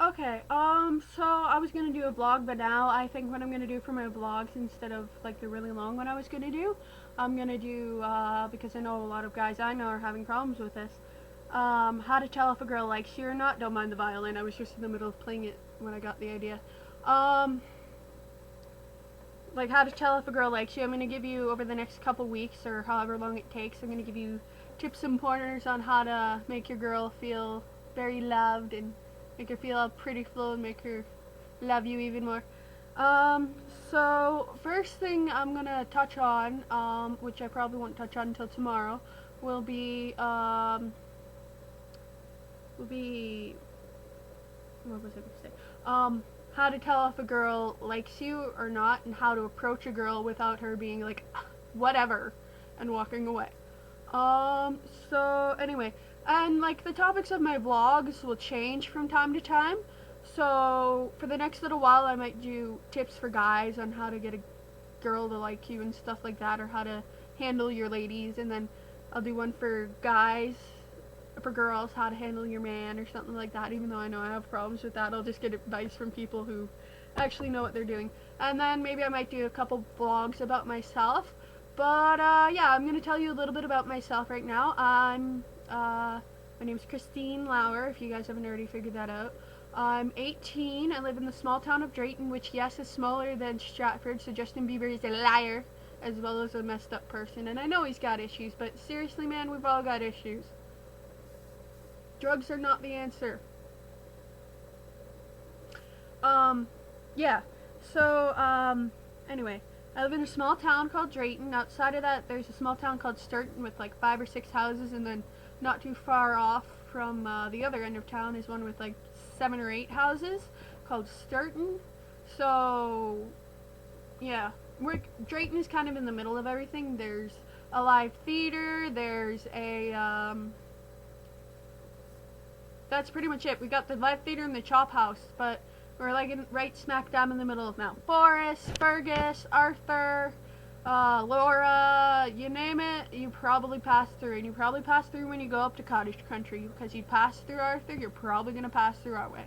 Okay, so I was gonna do a vlog, but now I think what I'm gonna do for my vlogs, instead of like the really long one I was gonna do, I'm gonna do, because I know a lot of guys I know are having problems with this, how to tell if a girl likes you or not. Don't mind the violin, I was just in the middle of playing it when I got the idea. Um, like how to tell if a girl likes you. I'm gonna give you, over the next couple weeks, or however long it takes, I'm gonna give you tips and pointers on how to make your girl feel very loved and make her feel pretty full and make her love you even more. Um, so first thing I'm gonna touch on, which I probably won't touch on until tomorrow, will be will be what was I gonna say? How to tell if a girl likes you or not, and how to approach a girl without her being like, whatever, and walking away. Um, so anyway, and like the topics of my vlogs will change from time to time. So for the next little while, I might do tips for guys on how to get a girl to like you and stuff like that, or how to handle your ladies, and then I'll do one for guys, for girls, how to handle your man or something like that. Even though I know I have problems with that, I'll just get advice from people who actually know what they're doing. And then maybe I might do a couple vlogs about myself. But yeah, I'm gonna tell you a little bit about myself right now. My name's Christine Lauer, if you guys haven't already figured that out. I'm 18. I live in the small town of Drayton, which, yes, is smaller than Stratford, so Justin Bieber is a liar, as well as a messed up person. And I know he's got issues, but seriously, man, we've all got issues. Drugs are not the answer. Yeah. So, anyway, I live in a small town called Drayton. Outside of that, there's a small town called Sturton with like 5 or 6 houses, and then not too far off from the other end of town is one with like 7 or 8 houses called Sturton. So, yeah, Drayton is kind of in the middle of everything. There's a live theater. There's a that's pretty much it. We got the live theater and the chop house, but we're like right smack dab in the middle of Mount Forest, Fergus, Arthur, Laura, you name it, you probably pass through. And you probably pass through when you go up to Cottage Country, because you pass through Arthur, you're probably going to pass through our way.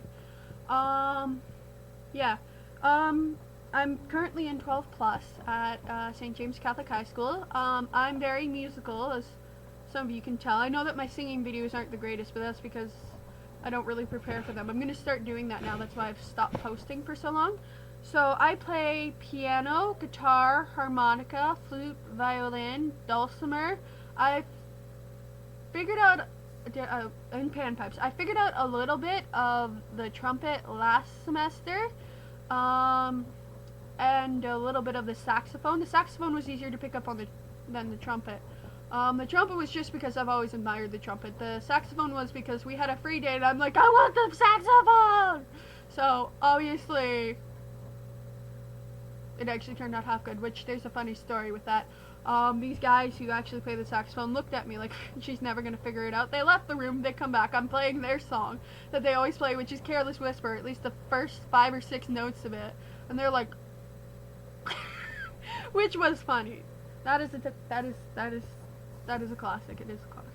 Yeah. I'm currently in 12 plus at St. James Catholic High School. I'm very musical, as some of you can tell. I know that my singing videos aren't the greatest, but that's because I don't really prepare for them. I'm going to start doing that now. That's why I've stopped posting for so long. So I play piano, guitar, harmonica, flute, violin, dulcimer. I've figured out, and panpipes. I figured out a little bit of the trumpet last semester, and a little bit of the saxophone. The saxophone was easier to pick up on than the trumpet. The trumpet was just because I've always admired the trumpet. The saxophone was because we had a free day and I'm like, I want the saxophone! So, obviously, it actually turned out half good, which there's a funny story with that. These guys who actually play the saxophone looked at me like, she's never gonna figure it out. They left the room, they come back, I'm playing their song that they always play, which is Careless Whisper, at least the first 5 or 6 notes of it. And they're like, which was funny. That is a classic. It is a classic.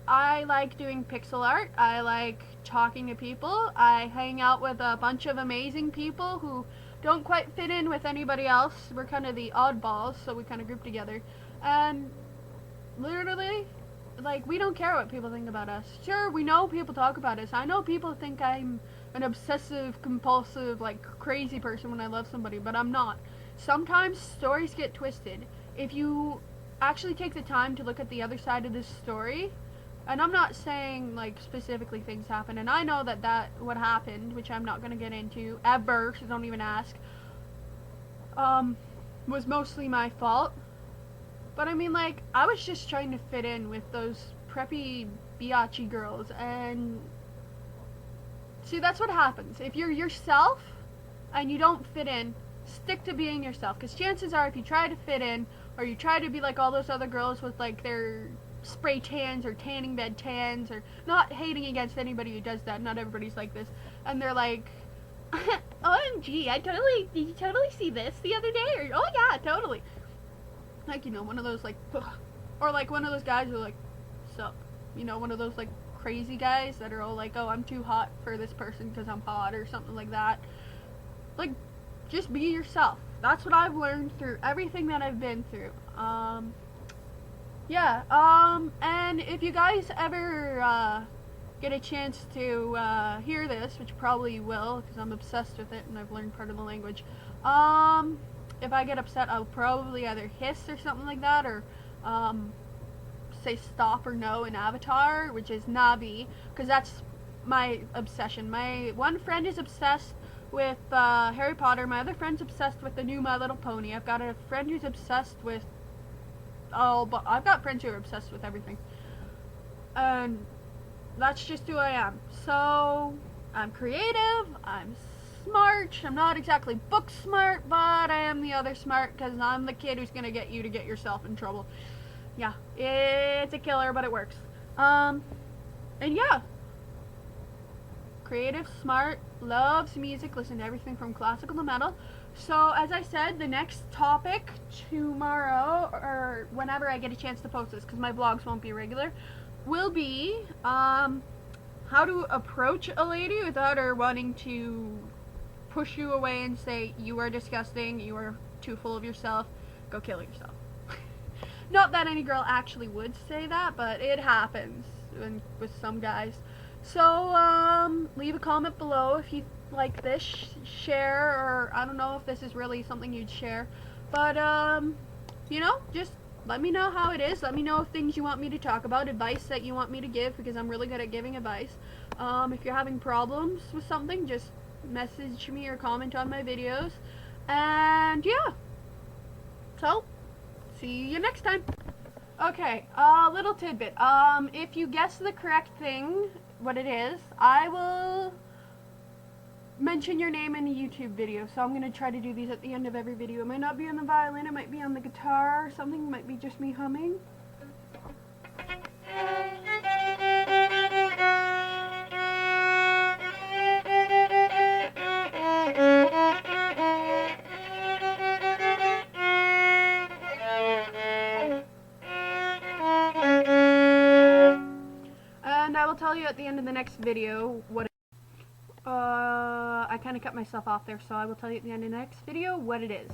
I like doing pixel art. I like talking to people. I hang out with a bunch of amazing people who don't quite fit in with anybody else. We're kind of the oddballs, so we kind of group together. And literally, like, we don't care what people think about us. Sure, we know people talk about us. I know people think I'm an obsessive, compulsive, like, crazy person when I love somebody, but I'm not. Sometimes stories get twisted. If you actually take the time to look at the other side of this story, and I'm not saying like specifically things happen, and I know that what happened, which I'm not going to get into ever, so don't even ask, was mostly my fault. But I mean, like, I was just trying to fit in with those preppy biatchy girls, and see, that's what happens. If you're yourself and you don't fit in, stick to being yourself, because chances are if you try to fit in, or you try to be like all those other girls with like their spray tans or tanning bed tans, or not hating against anybody who does that, not everybody's like this, and they're like, OMG, did you totally see this the other day? Or, oh yeah, totally. Like, you know, one of those like, or like one of those guys who are like, sup, you know, one of those like crazy guys that are all like, oh, I'm too hot for this person because I'm hot or something like that. Like, just be yourself. That's what I've learned through everything that I've been through. Yeah, and if you guys ever, get a chance to, hear this, which probably you will, because I'm obsessed with it and I've learned part of the language, if I get upset, I'll probably either hiss or something like that, or, say stop or no in Avatar, which is Navi, because that's my obsession. My one friend is obsessed with, Harry Potter, my other friend's obsessed with the new My Little Pony, I've got a friend who's obsessed with but I've got friends who are obsessed with everything. And that's just who I am. So, I'm creative, I'm smart, I'm not exactly book smart, but I am the other smart because I'm the kid who's gonna get you to get yourself in trouble. Yeah, it's a killer, but it works. And yeah. Creative, smart, loves music, listen to everything from classical to metal. So, as I said, the next topic tomorrow, or whenever I get a chance to post this, because my vlogs won't be regular, will be, how to approach a lady without her wanting to push you away and say, you are disgusting, you are too full of yourself, go kill yourself. Not that any girl actually would say that, but it happens with some guys. So, leave a comment below if you like this, share, or I don't know if this is really something you'd share, but, you know, just let me know how it is, let me know things you want me to talk about, advice that you want me to give, because I'm really good at giving advice. If you're having problems with something, just message me or comment on my videos, and yeah, so, see you next time. Okay, little tidbit, if you guess the correct thing, what it is, I will mention your name in a YouTube video, so I'm going to try to do these at the end of every video. It might not be on the violin, it might be on the guitar or something, it might be just me humming. And I will tell you at the end of the next video what I kind of cut myself off there, so I will tell you at the end of the next video what it is.